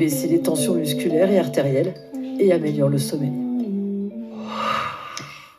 baisser les tensions musculaires et artérielles et améliore le sommeil.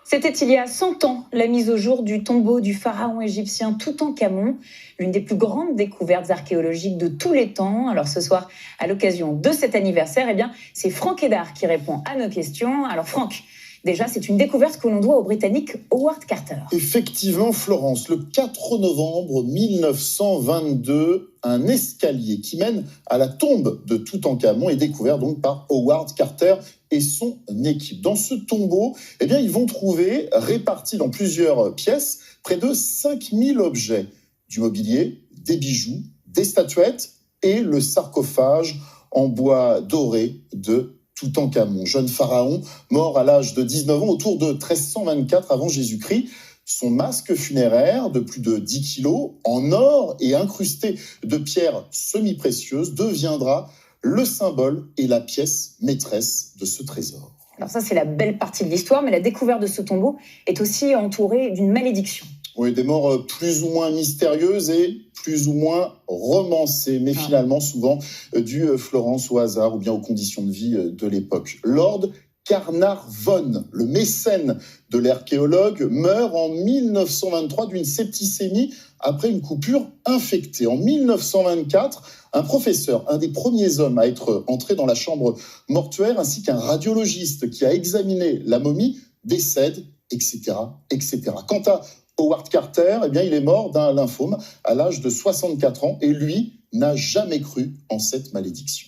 C'était il y a 100 ans, la mise au jour du tombeau du pharaon égyptien Toutankhamon, l'une des plus grandes découvertes archéologiques de tous les temps. Alors ce soir, à l'occasion de cet anniversaire, c'est Franck Hédard qui répond à nos questions. Alors Franck, déjà, c'est une découverte que l'on doit au Britannique Howard Carter. Effectivement, Florence, le 4 novembre 1922, un escalier qui mène à la tombe de Toutankhamon est découvert donc par Howard Carter et son équipe. Dans ce tombeau, ils vont trouver, répartis dans plusieurs pièces, près de 5000 objets. Du mobilier, des bijoux, des statuettes et le sarcophage en bois doré de Toutankhamon, jeune pharaon mort à l'âge de 19 ans autour de 1324 avant Jésus-Christ. Son masque funéraire de plus de 10 kilos, en or et incrusté de pierres semi-précieuses, deviendra le symbole et la pièce maîtresse de ce trésor. Alors ça, c'est la belle partie de l'histoire, mais la découverte de ce tombeau est aussi entourée d'une malédiction. Oui, des morts plus ou moins mystérieuses et plus ou moins romancées, mais finalement souvent dues, Florence, au hasard ou bien aux conditions de vie de l'époque. Lord Carnarvon, le mécène de l'archéologue, meurt en 1923 d'une septicémie après une coupure infectée. En 1924, un professeur, un des premiers hommes à être entré dans la chambre mortuaire, ainsi qu'un radiologiste qui a examiné la momie, décède, etc., etc. Quant à Howard Carter, il est mort d'un lymphome à l'âge de 64 ans et lui n'a jamais cru en cette malédiction.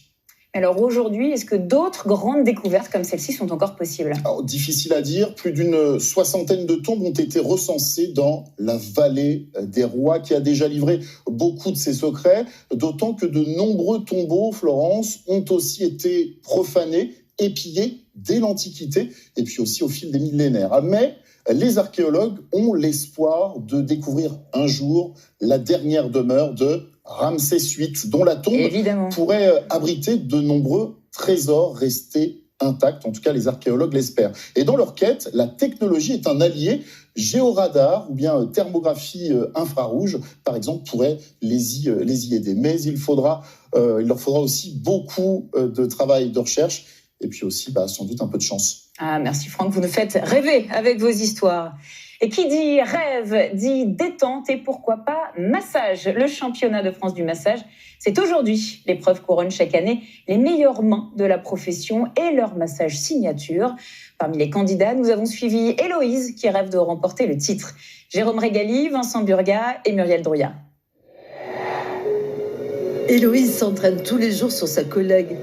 Alors aujourd'hui, est-ce que d'autres grandes découvertes comme celle-ci sont encore possibles ? Alors, difficile à dire, plus d'une soixantaine de tombes ont été recensées dans la vallée des rois qui a déjà livré beaucoup de ses secrets, d'autant que de nombreux tombeaux, Florence, ont aussi été profanés, épillés dès l'Antiquité et puis aussi au fil des millénaires. Mais les archéologues ont l'espoir de découvrir un jour la dernière demeure de Ramsès VIII, dont la tombe pourrait abriter de nombreux trésors restés intacts. En tout cas, les archéologues l'espèrent. Et dans leur quête, la technologie est un allié. Géoradar ou bien thermographie infrarouge, par exemple, pourrait les y aider. Mais il leur faudra aussi beaucoup de travail de recherche et puis aussi sans doute un peu de chance. Ah, merci Franck, vous nous faites rêver avec vos histoires. Et qui dit rêve, dit détente et pourquoi pas massage. Le championnat de France du massage, c'est aujourd'hui. L'épreuve couronne chaque année les meilleures mains de la profession et leur massage signature. Parmi les candidats, nous avons suivi Héloïse qui rêve de remporter le titre. Jérôme Régali, Vincent Burga et Muriel Drouillat. Héloïse s'entraîne tous les jours sur sa collègue